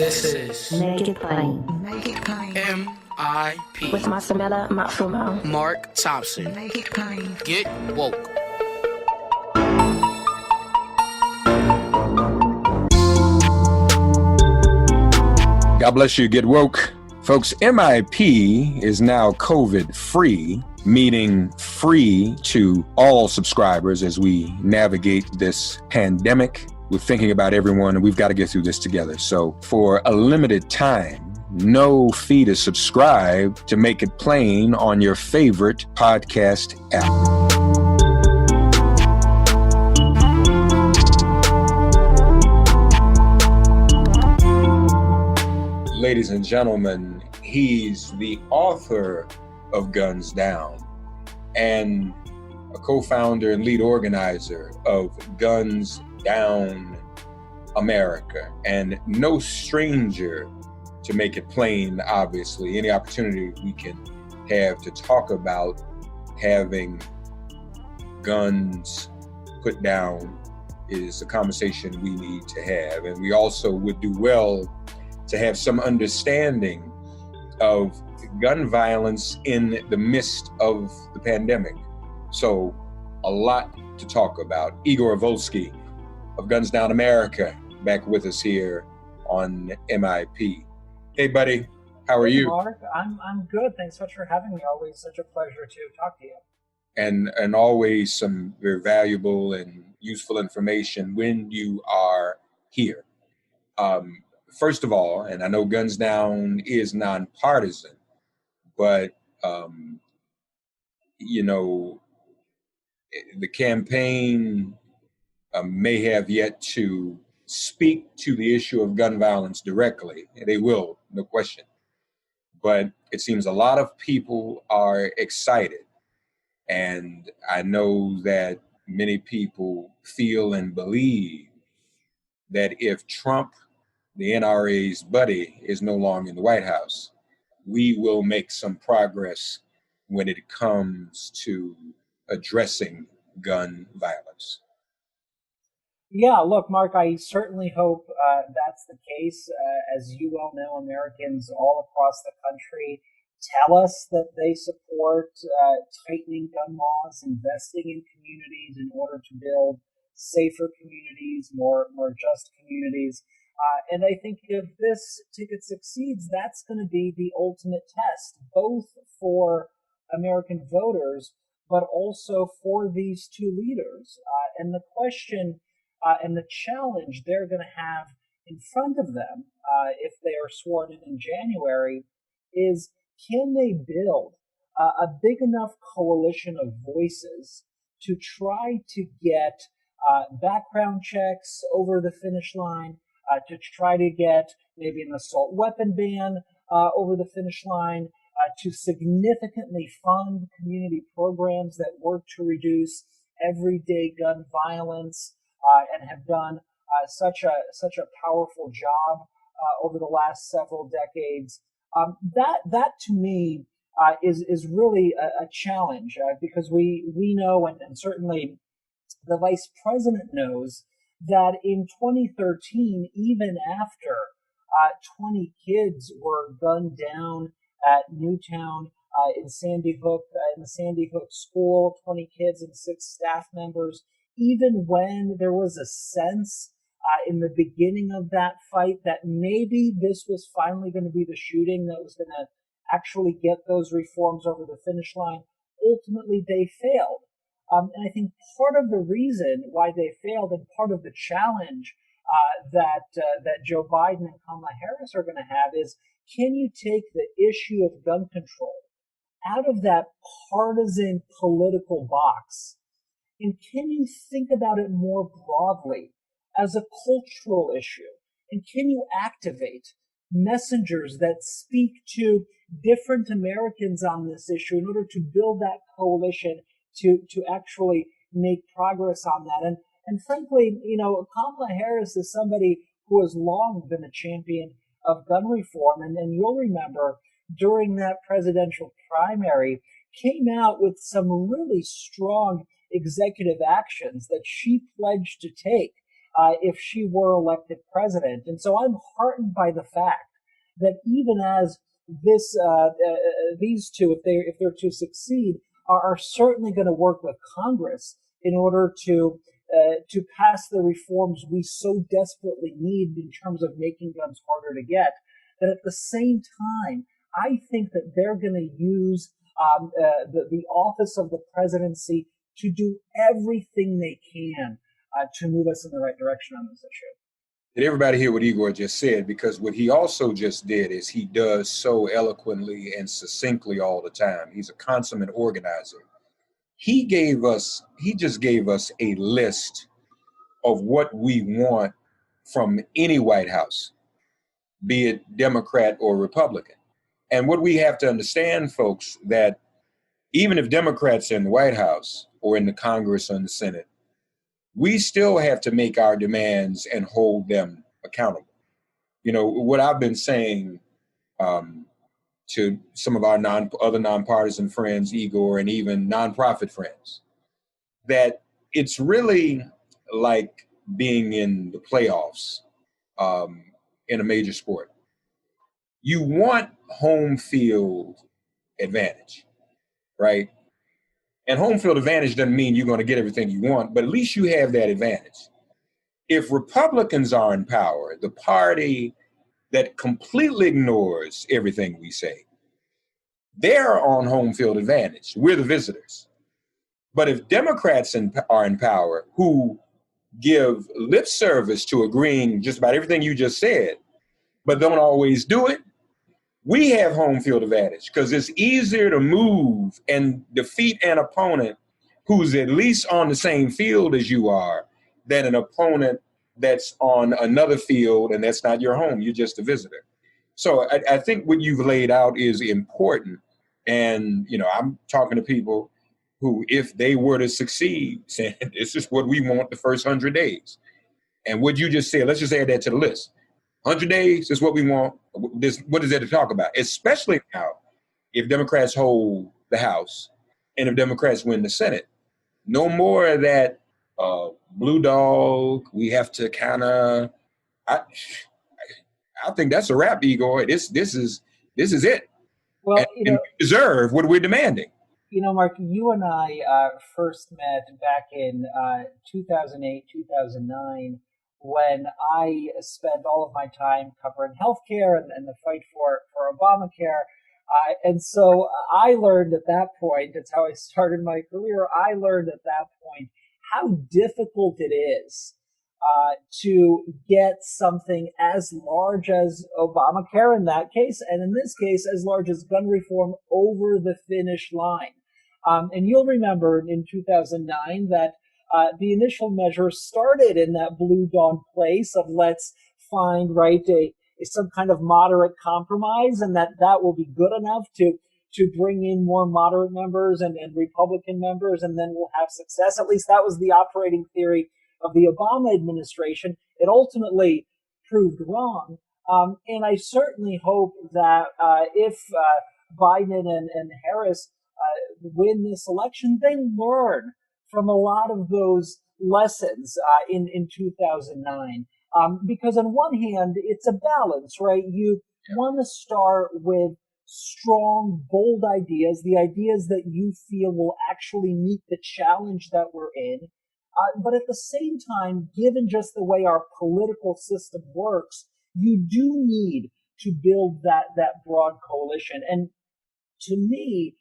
This is Make It Plain. Make It Plain. MIP. With Masamela Matfumo. Mark Thompson. Make It Plain. Get woke. God bless you. Get woke. Folks, MIP is now COVID-free, meaning free to all subscribers as we navigate this pandemic. We're thinking about everyone, and we've got to get through this together. So for a limited time, no fee to subscribe to Make It Plain on your favorite podcast app. Ladies and gentlemen, he's the author of Guns Down and a co-founder and lead organizer of Guns Down America, and no stranger to Make It Plain. Obviously, any opportunity we can have to talk about having guns put down is a conversation we need to have, and we also would do well to have some understanding of gun violence in the midst of the pandemic. So a lot to talk about. Igor Volsky of Guns Down America back with us here on MIP. Hey buddy, how are you? Mark, I'm good. Thanks so much for having me. Always such a pleasure to talk to you. And always some very valuable and useful information when you are here. First of all, and I know Guns Down is nonpartisan, but the campaign may have yet to speak to the issue of gun violence directly. They will, no question. But it seems a lot of people are excited. And I know that many people feel and believe that if Trump, the NRA's buddy, is no longer in the White House, we will make some progress when it comes to addressing gun violence. Yeah, look, Mark, I certainly hope that's the case. As you well know, Americans all across the country tell us that they support tightening gun laws, investing in communities in order to build safer communities, more just communities. And I think if this ticket succeeds, that's going to be the ultimate test, both for American voters, but also for these two leaders. And the question and the challenge they're going to have in front of them, if they are sworn in January, is can they build a big enough coalition of voices to try to get background checks over the finish line, to try to get maybe an assault weapon ban over the finish line, to significantly fund community programs that work to reduce everyday gun violence, and have done such a powerful job over the last several decades. That to me is really a challenge because we know and certainly the vice president knows that in 2013, even after 20 kids were gunned down at Newtown in Sandy Hook, in the Sandy Hook school, 20 kids and 6 staff members, even when there was a sense in the beginning of that fight that maybe this was finally going to be the shooting that was going to actually get those reforms over the finish line, ultimately they failed. And I think part of the reason why they failed and part of the challenge that Joe Biden and Kamala Harris are going to have is, can you take the issue of gun control out of that partisan political box, and can you think about it more broadly as a cultural issue? And can you activate messengers that speak to different Americans on this issue in order to build that coalition to actually make progress on that? And frankly, Kamala Harris is somebody who has long been a champion of gun reform. And you'll remember during that presidential primary came out with some really strong executive actions that she pledged to take if she were elected president. And so I'm heartened by the fact that even as these two, if they're to succeed, are certainly going to work with Congress in order to pass the reforms we so desperately need in terms of making guns harder to get. That at the same time, I think that they're going to use the office of the presidency to do everything they can to move us in the right direction on this issue. Did everybody hear what Igor just said? Because what he also just did is he does so eloquently and succinctly all the time. He's a consummate organizer. He just gave us a list of what we want from any White House, be it Democrat or Republican. And what we have to understand, folks, that even if Democrats are in the White House or in the Congress or in the Senate, we still have to make our demands and hold them accountable. You know, what I've been saying to some of our other nonpartisan friends, Igor, and even nonprofit friends, that it's really like being in the playoffs in a major sport. You want home field advantage, right? And home field advantage doesn't mean you're going to get everything you want, but at least you have that advantage. If Republicans are in power, the party that completely ignores everything we say, they're on home field advantage. We're the visitors. But if Democrats are in power who give lip service to agreeing just about everything you just said, but don't always do it, we have home field advantage because it's easier to move and defeat an opponent who's at least on the same field as you are than an opponent that's on another field and that's not your home. You're just a visitor. So I think what you've laid out is important. And, you know, I'm talking to people who, if they were to succeed, saying this is what we want the first 100 days. And what you just said, let's just add that to the list. 100 days is what we want. What is there to talk about? Especially now, if Democrats hold the House and if Democrats win the Senate. No more of that blue dog. We have to kind of. I think that's a wrap, Igor. This is it. Well, and we deserve what we're demanding. You know, Mark, you and I first met back in 2008, 2009. When I spent all of my time covering healthcare and the fight for Obamacare. And so I learned at that point, that's how I started my career, I learned at that point how difficult it is to get something as large as Obamacare in that case, and in this case, as large as gun reform over the finish line. And you'll remember in 2009 that the initial measures started in that blue dawn place of let's find some kind of moderate compromise, and that will be good enough to bring in more moderate members and Republican members, and then we'll have success. At least that was the operating theory of the Obama administration. It ultimately proved wrong, and I certainly hope that if Biden and Harris win this election, they learn from a lot of those lessons in 2009. Because on one hand, it's a balance, right? You want to start with strong, bold ideas, the ideas that you feel will actually meet the challenge that we're in. But at the same time, given just the way our political system works, you do need to build that broad coalition. And to me,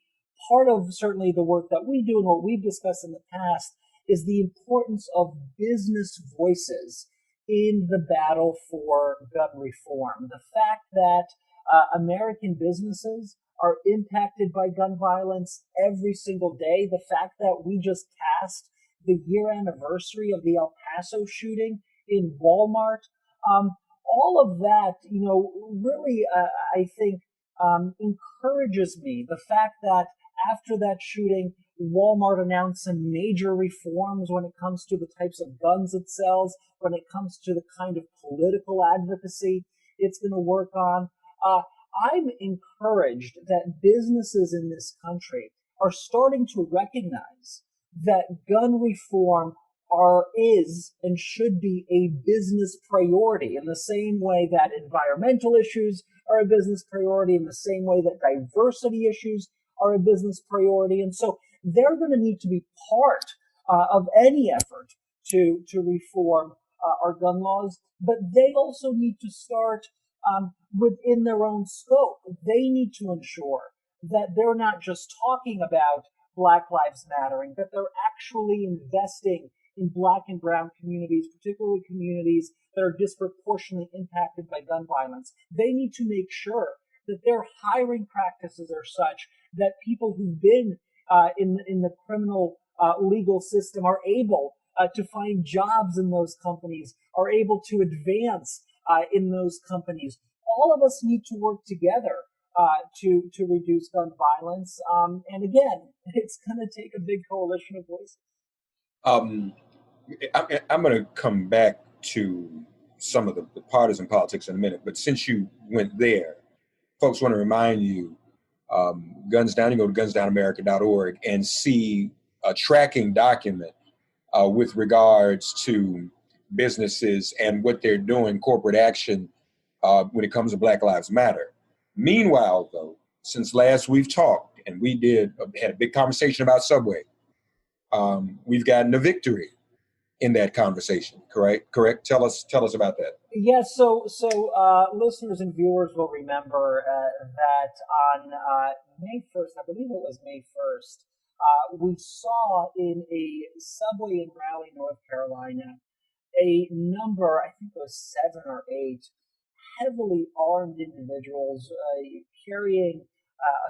part of certainly the work that we do and what we've discussed in the past is the importance of business voices in the battle for gun reform. The fact that American businesses are impacted by gun violence every single day, the fact that we just passed the year anniversary of the El Paso shooting in Walmart, all of that, really, I think, encourages me. The fact that after that shooting, Walmart announced some major reforms when it comes to the types of guns it sells, when it comes to the kind of political advocacy it's going to work on. I'm encouraged that businesses in this country are starting to recognize that gun reform is and should be a business priority in the same way that environmental issues are a business priority, in the same way that diversity issues are a business priority. And so they're going to need to be part of any effort to reform our gun laws, but they also need to start within their own scope. They need to ensure that they're not just talking about Black Lives Mattering, but they're actually investing in Black and brown communities, particularly communities that are disproportionately impacted by gun violence. They need to make sure that their hiring practices are such that people who've been in the criminal legal system are able to find jobs in those companies, are able to advance in those companies. All of us need to work together to reduce gun violence. And again, it's going to take a big coalition of voices. I'm going to come back to some of the partisan politics in a minute, but since you went there, folks want to remind you, Guns Down, you go to gunsdownamerica.org and see a tracking document with regards to businesses and what they're doing, corporate action, when it comes to Black Lives Matter. Meanwhile, though, since last we've talked and we had a big conversation about Subway, we've gotten a victory in that conversation, correct? Tell us about that. Yes, so listeners and viewers will remember that on May 1st, I believe it was May 1st, we saw in a subway in Raleigh, North Carolina, a number, I think it was 7 or 8, heavily armed individuals carrying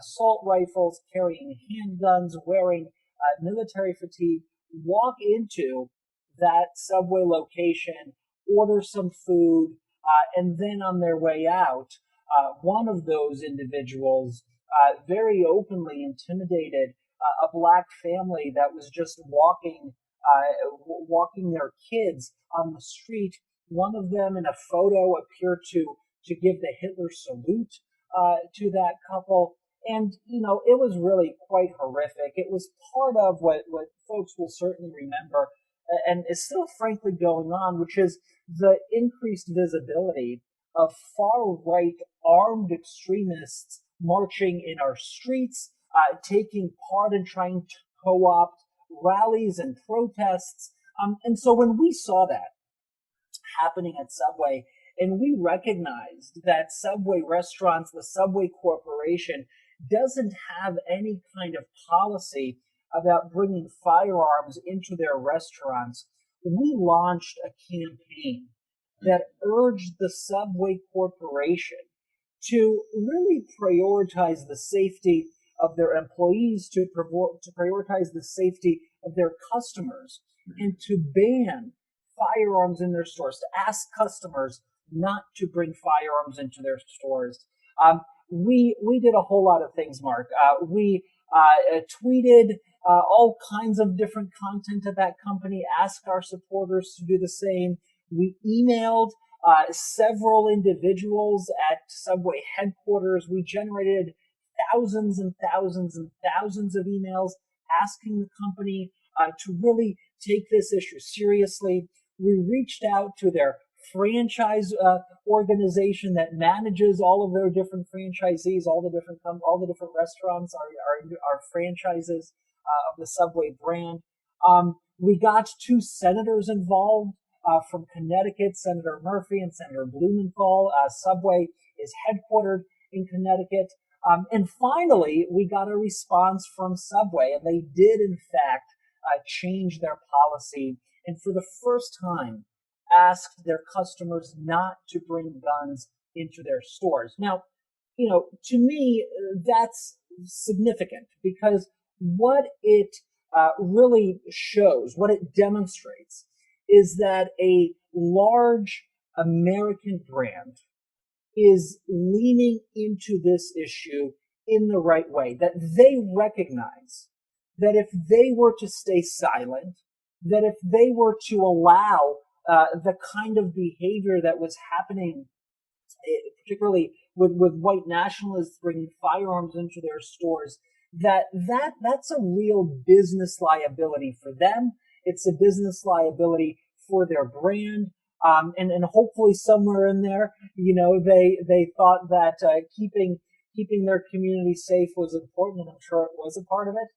assault rifles, carrying handguns, wearing military fatigue, walk into that subway location, order some food, and then on their way out, one of those individuals very openly intimidated a Black family that was just walking their kids on the street. One of them in a photo appeared to give the Hitler salute to that couple. And, it was really quite horrific. It was part of what folks will certainly remember and is still frankly going on, which is the increased visibility of far-right armed extremists marching in our streets, taking part in trying to co-opt rallies and protests. And so when we saw that happening at Subway, and we recognized that Subway restaurants, the Subway Corporation, doesn't have any kind of policy about bringing firearms into their restaurants, we launched a campaign that urged the Subway Corporation to really prioritize the safety of their employees, to prioritize the safety of their customers, and to ban firearms in their stores, to ask customers not to bring firearms into their stores. We did a whole lot of things, Mark. We tweeted all kinds of different content at that company, asked our supporters to do the same. We emailed several individuals at Subway headquarters. We generated thousands and thousands and thousands of emails asking the company to really take this issue seriously. We reached out to their franchise organization that manages all of their different franchisees, all the different restaurants are franchises of the Subway brand. We got 2 senators involved from Connecticut, Senator Murphy and Senator Blumenthal. Subway is headquartered in Connecticut. And finally, we got a response from Subway, and they did, in fact, change their policy, and for the first time, asked their customers not to bring guns into their stores. Now, to me, that's significant because what it really shows, what it demonstrates, is that a large American brand is leaning into this issue in the right way, that they recognize that if they were to stay silent, that if they were to allow the kind of behavior that was happening, particularly with white nationalists bringing firearms into their stores, that's a real business liability for them. It's a business liability for their brand. And hopefully somewhere in there, they thought that keeping their community safe was important, and I'm sure it was a part of it.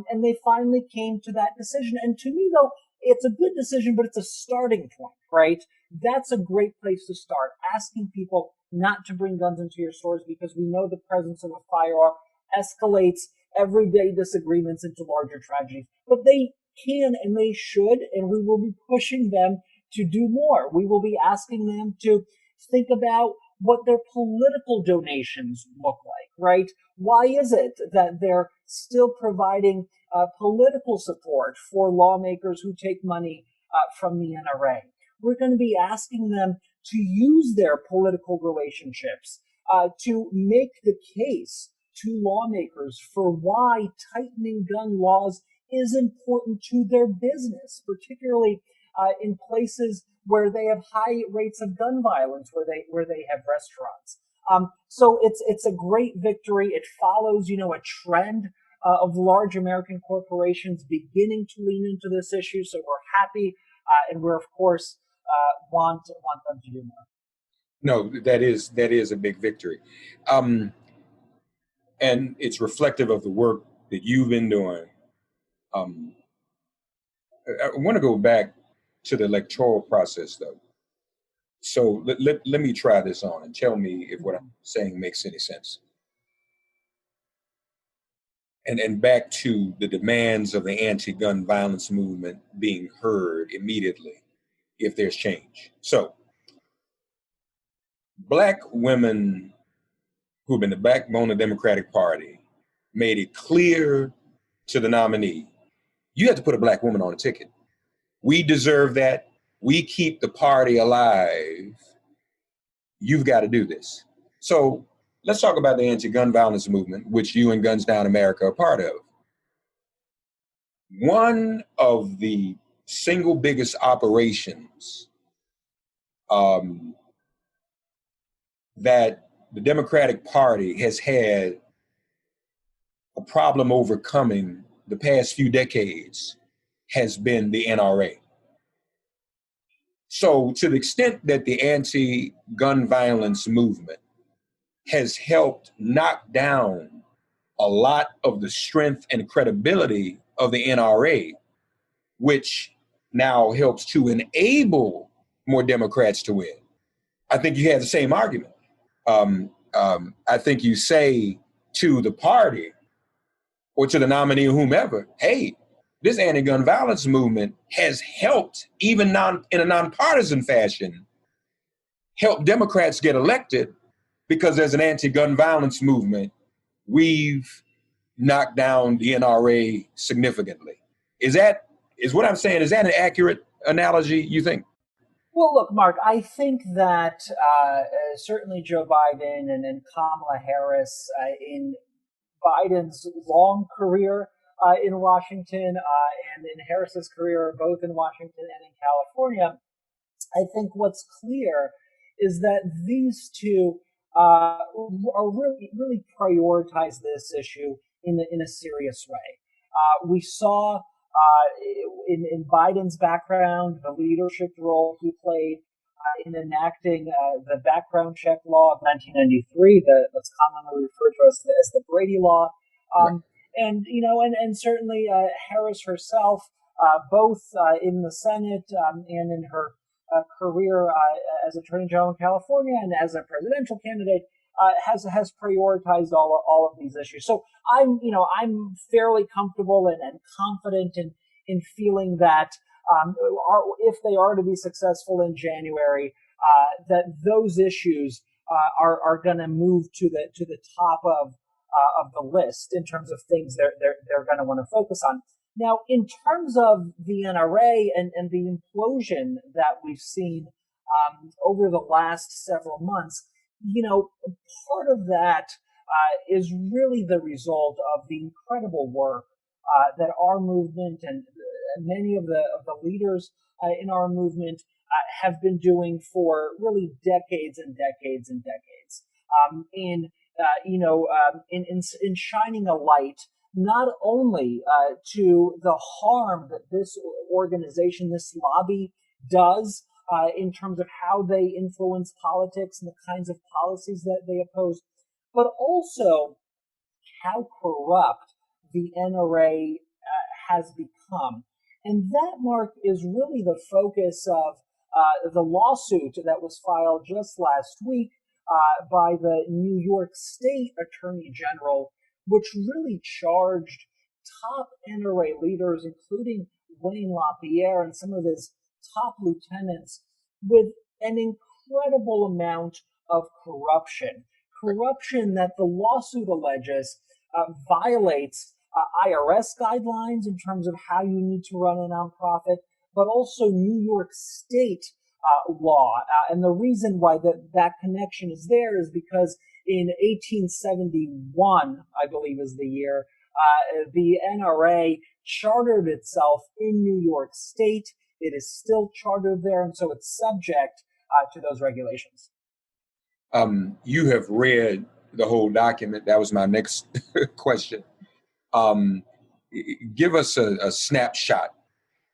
And they finally came to that decision. And to me, though, it's a good decision, but it's a starting point, right? That's a great place to start, asking people not to bring guns into your stores, because we know the presence of a firearm escalates everyday disagreements into larger tragedies. But they can and they should, and we will be pushing them to do more. We will be asking them to think about what their political donations look like, right? Why is it that they're still providing political support for lawmakers who take money from the NRA? We're going to be asking them to use their political relationships to make the case to lawmakers for why tightening gun laws is important to their business, particularly in places where they have high rates of gun violence, where they have restaurants. So it's a great victory. It follows, a trend of large American corporations beginning to lean into this issue. So we're happy, and we're of course want them to do more. No, that is a big victory, and it's reflective of the work that you've been doing. I want to go back to the electoral process, though. So let me try this on and tell me if what I'm saying makes any sense. And back to the demands of the anti-gun violence movement being heard immediately if there's change. So Black women who've been the backbone of the Democratic Party made it clear to the nominee, you have to put a Black woman on a ticket. We deserve that. We keep the party alive. You've got to do this. So let's talk about the anti-gun violence movement, which you and Guns Down America are part of. One of the single biggest operations that the Democratic Party has had a problem overcoming the past few decades has been the NRA. So to the extent that the anti-gun violence movement has helped knock down a lot of the strength and credibility of the NRA, which now helps to enable more Democrats to win, I think you have the same argument. I think you say to the party or to the nominee or whomever, hey, this anti-gun violence movement has helped, even in a nonpartisan fashion, help Democrats get elected because there's an anti-gun violence movement. We've knocked down the NRA significantly. Is what I'm saying, is that an accurate analogy, you think? Well, look, Mark, I think that certainly Joe Biden and Kamala Harris in Biden's long career in Washington and in Harris's career, both in Washington and in California, I think what's clear is that these two are really prioritize this issue in a serious way. We saw in Biden's background the leadership role he played in enacting the background check law of 1993, that's commonly referred to as the Brady Law. Right. And certainly Harris herself, both in the Senate and in her career as Attorney General in California and as a presidential candidate, has prioritized all of these issues. So I'm fairly comfortable and confident in feeling that if they are to be successful in January, that those issues are going to move to the top of the list in terms of things they're going to want to focus on. Now, in terms of the NRA and the implosion that we've seen over the last several months, part of that is really the result of the incredible work that our movement and many of the leaders in our movement have been doing for really decades and decades and decades. In shining a light not only to the harm that this organization, this lobby does in terms of how they influence politics and the kinds of policies that they oppose, but also how corrupt the NRA has become. And that, Mark, is really the focus of the lawsuit that was filed just last week by the New York State Attorney General, which really charged top NRA leaders, including Wayne LaPierre and some of his top lieutenants, with an incredible amount of corruption. Corruption that the lawsuit alleges violates IRS guidelines in terms of how you need to run a nonprofit, but also New York State law. And the reason why that connection is there is because in 1871, I believe is the year, the NRA chartered itself in New York State. It is still chartered there, and so it's subject to those regulations. You have read the whole document. That was my next question. Give us a snapshot,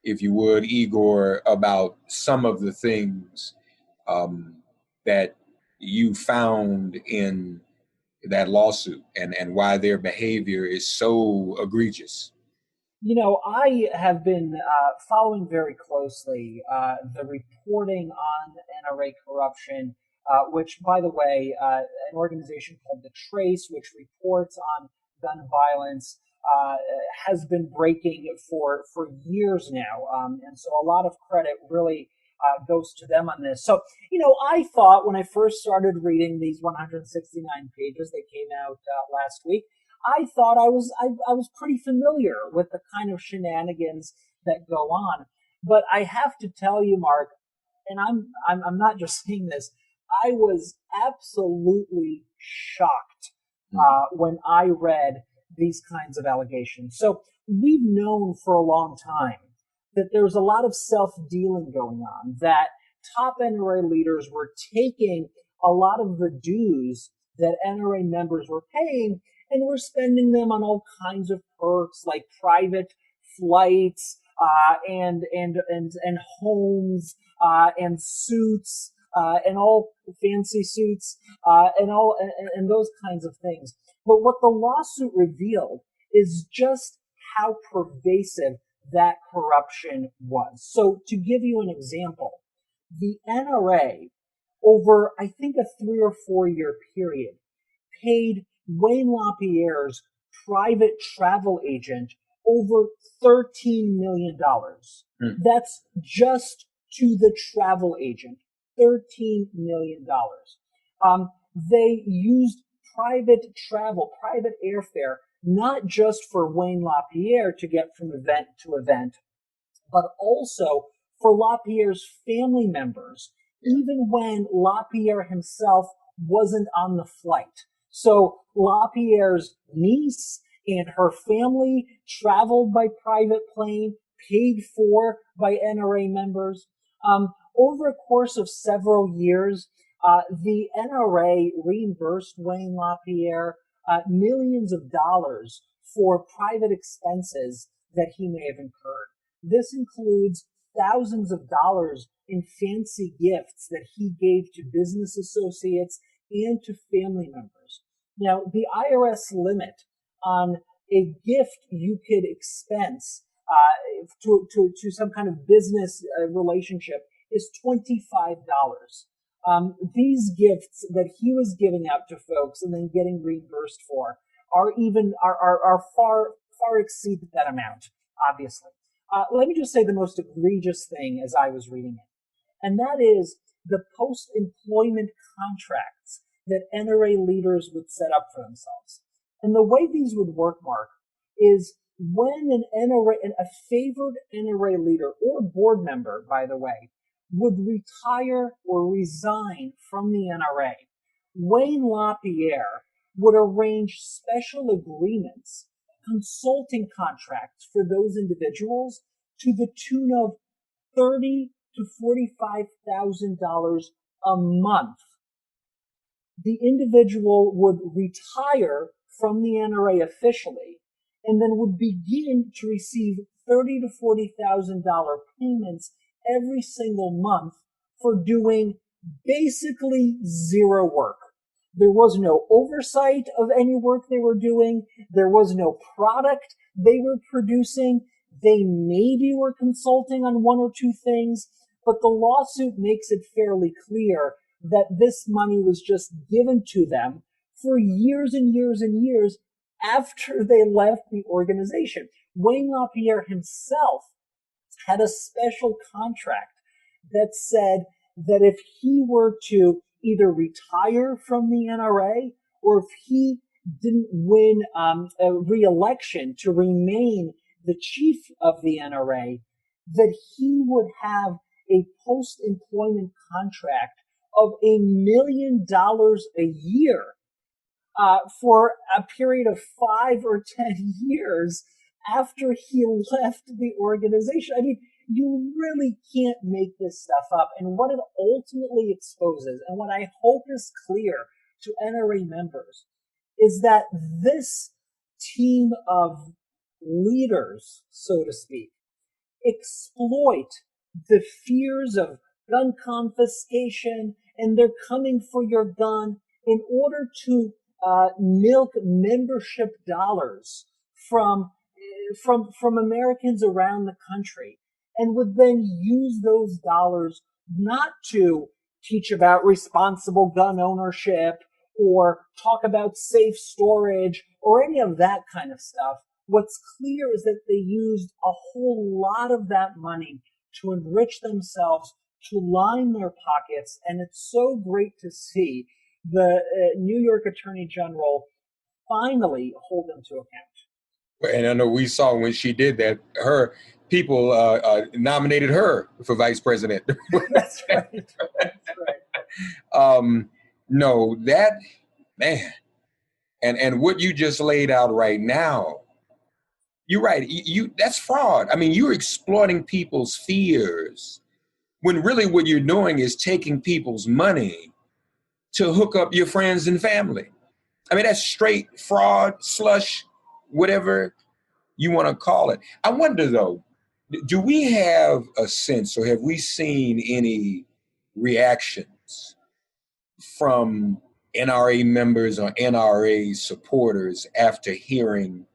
if you would, Igor, about some of the things that you found in that lawsuit and why their behavior is so egregious. You know, I have been following very closely the reporting on NRA corruption, which, by the way, an organization called The Trace, which reports on gun violence, has been breaking for years now. And so a lot of credit really goes to them on this. So, you know, I thought when I first started reading these 169 pages that came out last week, I thought I was pretty familiar with the kind of shenanigans that go on. But I have to tell you, Mark, and I'm not just saying this, I was absolutely shocked when I read these kinds of allegations. So we've known for a long time that there's a lot of self-dealing going on, that top NRA leaders were taking a lot of the dues that NRA members were paying and were spending them on all kinds of perks like private flights and homes and suits and all fancy suits and those kinds of things. But what the lawsuit revealed is just how pervasive that corruption was. So to give you an example, the NRA, over I think a 3 or 4 year period, paid Wayne LaPierre's private travel agent over $13 million. That's just to the travel agent, $13 million. They used private travel, private airfare, not just for Wayne LaPierre to get from event to event, but also for LaPierre's family members, even when LaPierre himself wasn't on the flight. So LaPierre's niece and her family traveled by private plane, paid for by NRA members. Over a course of several years, the NRA reimbursed Wayne LaPierre millions of dollars for private expenses that he may have incurred. This includes thousands of dollars in fancy gifts that he gave to business associates and to family members. Now, the IRS limit on a gift you could expense to some kind of business relationship is $25. These gifts that he was giving out to folks and then getting reimbursed for are far exceed that amount, obviously. Let me just say the most egregious thing as I was reading it, and that is the post-employment contracts that NRA leaders would set up for themselves. And the way these would work, Mark, is when a favored NRA leader or board member, by the way, would retire or resign from the NRA, Wayne LaPierre would arrange special agreements, consulting contracts for those individuals to the tune of $30,000 to $45,000 a month. The individual would retire from the NRA officially, and then would begin to receive $30,000 to $40,000 payments every single month for doing basically zero work. There was no oversight of any work they were doing. There was no product they were producing. They maybe were consulting on one or two things, but the lawsuit makes it fairly clear that this money was just given to them for years and years and years after they left the organization. Wayne LaPierre himself had a special contract that said that if he were to either retire from the NRA or if he didn't win a re-election to remain the chief of the NRA, that he would have a post-employment contract of $1 million a year for a period of 5 or 10 years after he left the organization. I mean, you really can't make this stuff up. And what it ultimately exposes, and what I hope is clear to NRA members, is that this team of leaders, so to speak, exploit the fears of gun confiscation, and they're coming for your gun in order to milk membership dollars from Americans around the country, and would then use those dollars not to teach about responsible gun ownership or talk about safe storage or any of that kind of stuff. What's clear is that they used a whole lot of that money to enrich themselves, to line their pockets, and it's so great to see the New York Attorney General finally hold them to account. And I know we saw when she did that, her people nominated her for vice president. That's right. That's right. No, that, man, and what you just laid out right now, you're right. That's fraud. I mean, you're exploiting people's fears when really what you're doing is taking people's money to hook up your friends and family. I mean, that's straight fraud, slush, whatever you want to call it. I wonder, though, do we have a sense or have we seen any reactions from NRA members or NRA supporters after hearing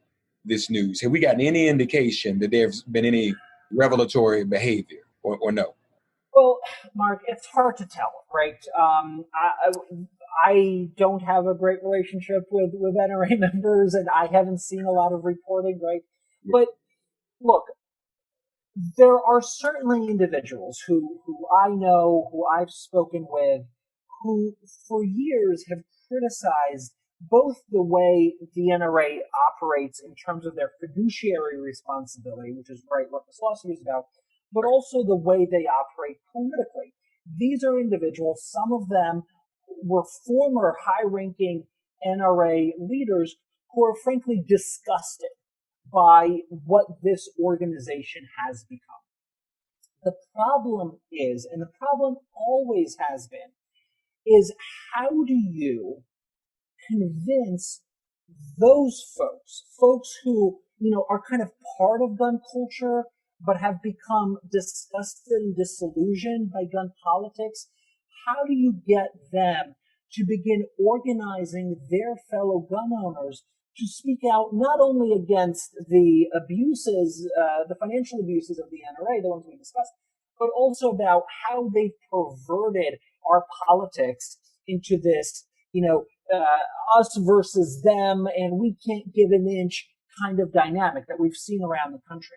this news? Have we gotten any indication that there's been any revelatory behavior or no? Well, Mark, it's hard to tell, right? I don't have a great relationship with NRA members, and I haven't seen a lot of reporting, right? But look, there are certainly individuals who I know, who I've spoken with, who for years have criticized both the way the NRA operates in terms of their fiduciary responsibility, which is right what this lawsuit is about, but also the way they operate politically. These are individuals, some of them were former high-ranking NRA leaders who are frankly disgusted by what this organization has become. The problem is, and the problem always has been, is how do you convince those folks who, are kind of part of gun culture, but have become disgusted and disillusioned by gun politics? How do you get them to begin organizing their fellow gun owners to speak out not only against the abuses, the financial abuses of the NRA, the ones we discussed, but also about how they've perverted our politics into this, us versus them, and we can't give an inch kind of dynamic that we've seen around the country.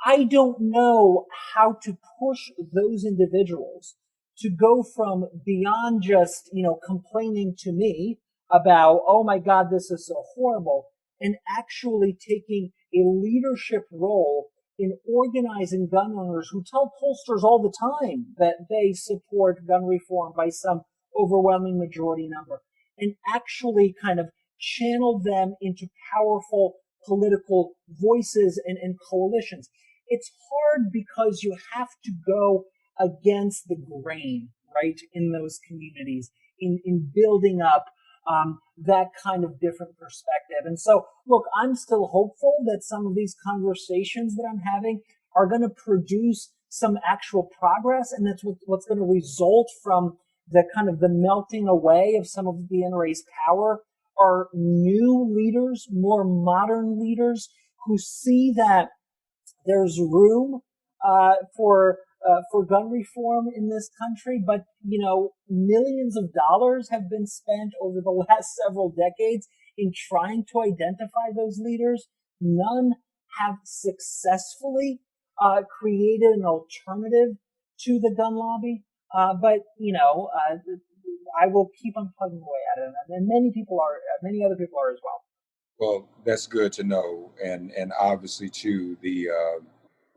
I don't know how to push those individuals to go from beyond just, complaining to me about, oh my God, this is so horrible, and actually taking a leadership role in organizing gun owners who tell pollsters all the time that they support gun reform by some overwhelming majority number, and actually kind of channel them into powerful political voices and coalitions. It's hard because you have to go against the grain, right, in those communities, in building up that kind of different perspective. And so, look, I'm still hopeful that some of these conversations that I'm having are going to produce some actual progress, and that's what's going to result from the kind of the melting away of some of the NRA's power are new leaders, more modern leaders who see that there's room for gun reform in this country, but millions of dollars have been spent over the last several decades in trying to identify those leaders. None have successfully created an alternative to the gun lobby. But I will keep on plugging away at it, and many other people are as well. Well, that's good to know, and obviously too, the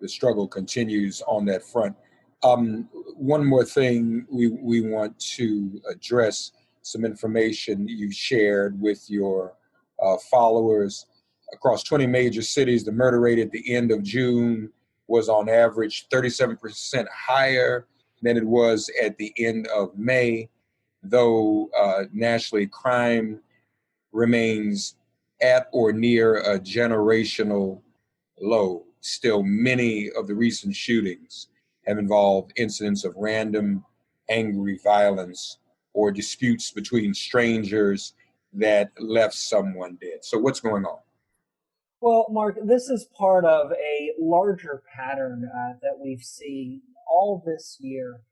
struggle continues on that front. One more thing we want to address, some information you shared with your followers. Across 20 major cities, the murder rate at the end of June was on average 37% higher than it was at the end of May, though nationally crime remains at or near a generational low. Still, many of the recent shootings have involved incidents of random, angry violence or disputes between strangers that left someone dead. So what's going on? Well, Mark, this is part of a larger pattern that we've seen all this year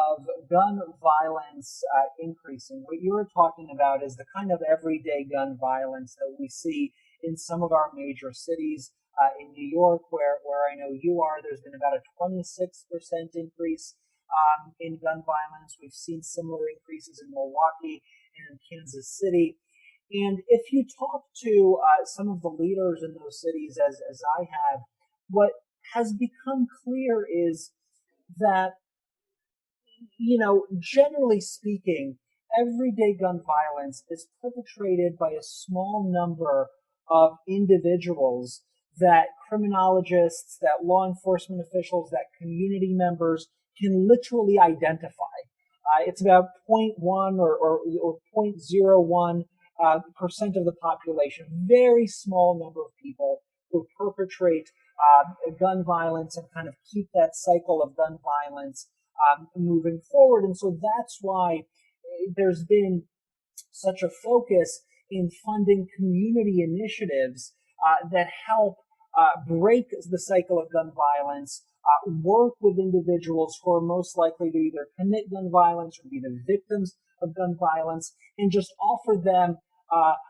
of gun violence increasing. What you're talking about is the kind of everyday gun violence that we see in some of our major cities. In New York, where I know you are, there's been about a 26% increase in gun violence. We've seen similar increases in Milwaukee and in Kansas City. And if you talk to some of the leaders in those cities, as I have, what has become clear is that, generally speaking, everyday gun violence is perpetrated by a small number of individuals that criminologists, that law enforcement officials, that community members can literally identify. It's about 0.1 or 0.01% of the population, very small number of people who perpetrate gun violence and kind of keep that cycle of gun violence moving forward. And so that's why there's been such a focus in funding community initiatives that help break the cycle of gun violence, work with individuals who are most likely to either commit gun violence or be the victims of gun violence, and just offer them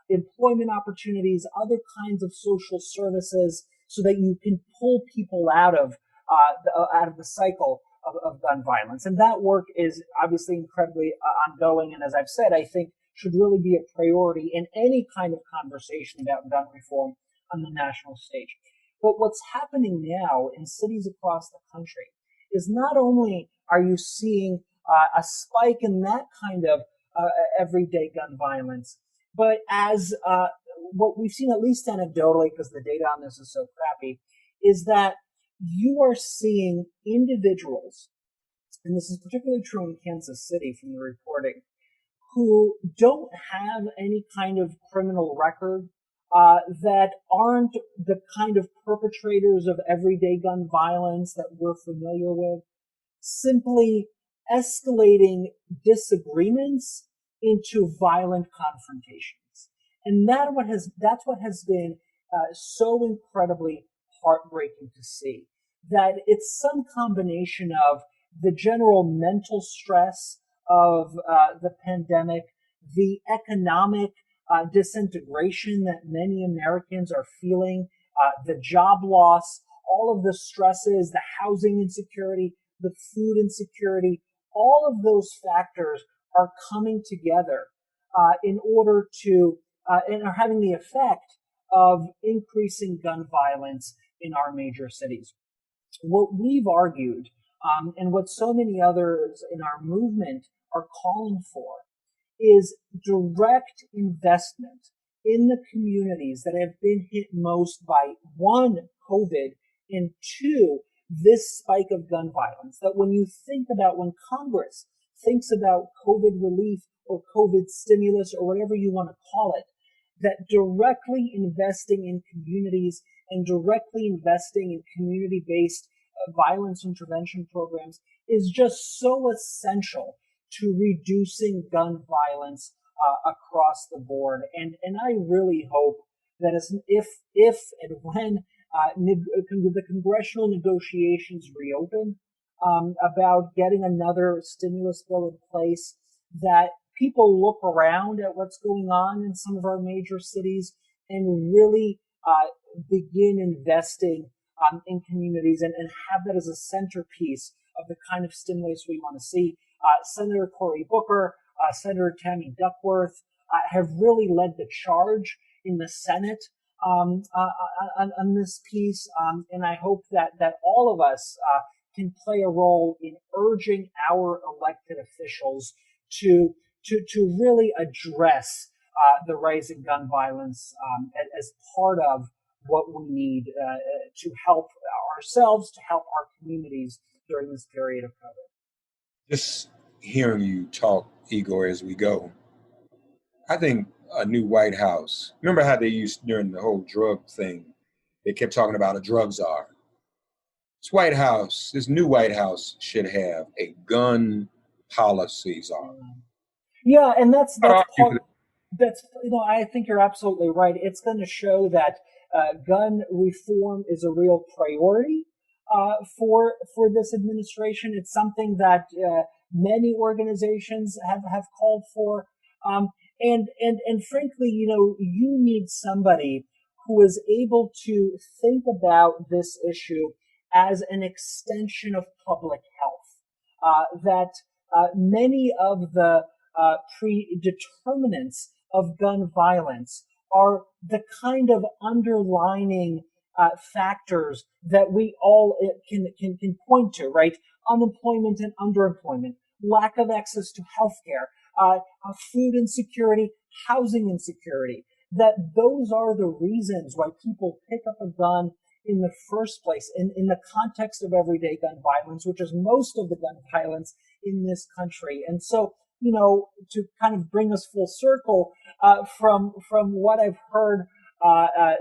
employment opportunities, other kinds of social services, so that you can pull people out of the cycle of gun violence. And that work is obviously incredibly ongoing, and as I've said, I think should really be a priority in any kind of conversation about gun reform on the national stage. But what's happening now in cities across the country is not only are you seeing a spike in that kind of everyday gun violence, but as what we've seen, at least anecdotally, because the data on this is so crappy, is that you are seeing individuals, and this is particularly true in Kansas City from the reporting, who don't have any kind of criminal record, that aren't the kind of perpetrators of everyday gun violence that we're familiar with, simply escalating disagreements into violent confrontations. And that's what has been so incredibly heartbreaking to see, that it's some combination of the general mental stress of the pandemic, the economic disintegration that many Americans are feeling, the job loss, all of the stresses, the housing insecurity, the food insecurity, all of those factors are coming together in order to, and are having the effect of increasing gun violence in our major cities. What we've argued, and what so many others in our movement are calling for, is direct investment in the communities that have been hit most by, one, COVID, and two, this spike of gun violence. That when you think about when Congress thinks about COVID relief or COVID stimulus or whatever you want to call it, that directly investing in communities and directly investing in community-based violence intervention programs is just so essential to reducing gun violence across the board. And I really hope that if and when the congressional negotiations reopen about getting another stimulus bill in place, that people look around at what's going on in some of our major cities and really begin investing in communities and have that as a centerpiece of the kind of stimulus we want to see. Senator Cory Booker, Senator Tammy Duckworth have really led the charge in the Senate on this piece, and I hope that all of us can play a role in urging our elected officials to really address the rising gun violence as part of what we need to help ourselves, to help our communities during this period of COVID. Just hearing you talk, Igor, as we go, I think a new White House, remember how they used during the whole drug thing, they kept talking about a drug czar. This new White House should have a gun policy czar. Yeah, and that's part. That's I think you're absolutely right. It's going to show that gun reform is a real priority for this administration. It's something that many organizations have called for, and frankly, you need somebody who is able to think about this issue as an extension of public health. That many of the predeterminants of gun violence are the kind of underlining factors that we all can point to, right? Unemployment and underemployment, lack of access to healthcare, food insecurity, housing insecurity, that those are the reasons why people pick up a gun in the first place, in the context of everyday gun violence, which is most of the gun violence in this country. And so, to kind of bring us full circle from what I've heard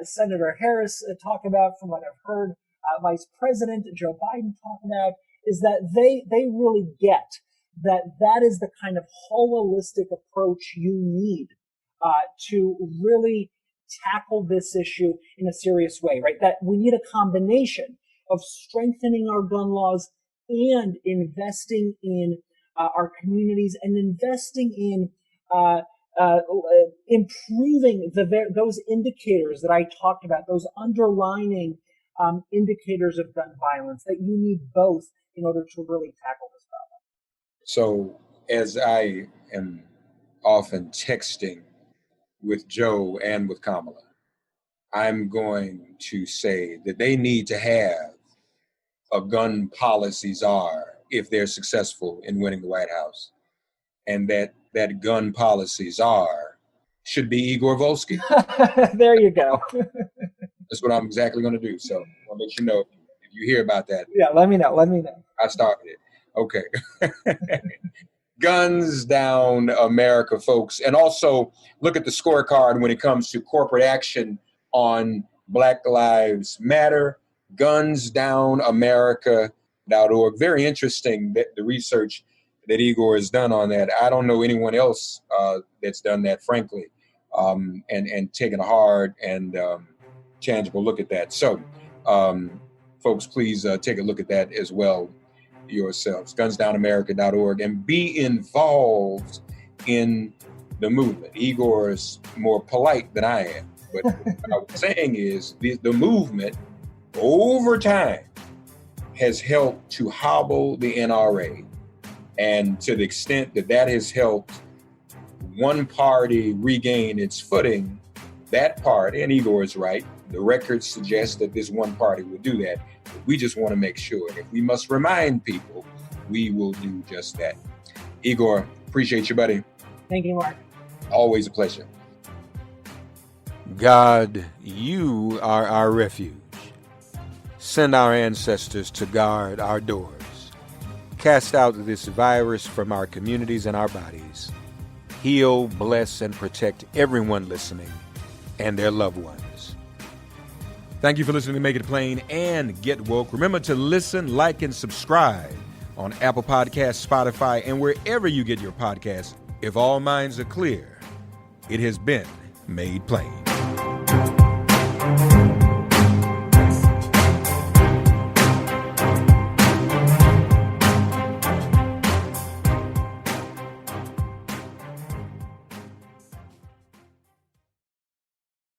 Senator Harris talk about, from what I've heard Vice President Joe Biden talk about, is that they really get that is the kind of holistic approach you need to really tackle this issue in a serious way, right? That we need a combination of strengthening our gun laws and investing in our communities and investing in improving those indicators that I talked about, those underlining indicators of gun violence, that you need both in order to really tackle this problem. So as I am often texting with Joe and with Kamala, I'm going to say that they need to have a gun policy czar if they're successful in winning the White House. And that gun policy czar should be Igor Volsky. There you go. That's what I'm exactly going to do. So I'll let you know if you hear about that. Yeah, let me know. I started it. Okay. Guns down, America, folks. And also look at the scorecard when it comes to corporate action on Black Lives Matter. GunsDownAmerica.org. Very interesting, the research that Igor has done on that. I don't know anyone else that's done that, frankly, and taken a hard and tangible look at that. So, folks, please take a look at that as well yourselves. GunsDownAmerica.org, and be involved in the movement. Igor is more polite than I am, but what I was saying is the movement over time has helped to hobble the NRA. And to the extent that has helped one party regain its footing, that party, and Igor is right, the records suggest that this one party will do that. But we just want to make sure, if we must remind people, we will do just that. Igor, appreciate you, buddy. Thank you, Mark. Always a pleasure. God, you are our refuge. Send our ancestors to guard our doors. Cast out this virus from our communities and our bodies. Heal, bless, and protect everyone listening and their loved ones. Thank you for listening to Make It Plain and Get Woke. Remember to listen, like, and subscribe on Apple Podcasts, Spotify, and wherever you get your podcasts. If all minds are clear, it has been made plain.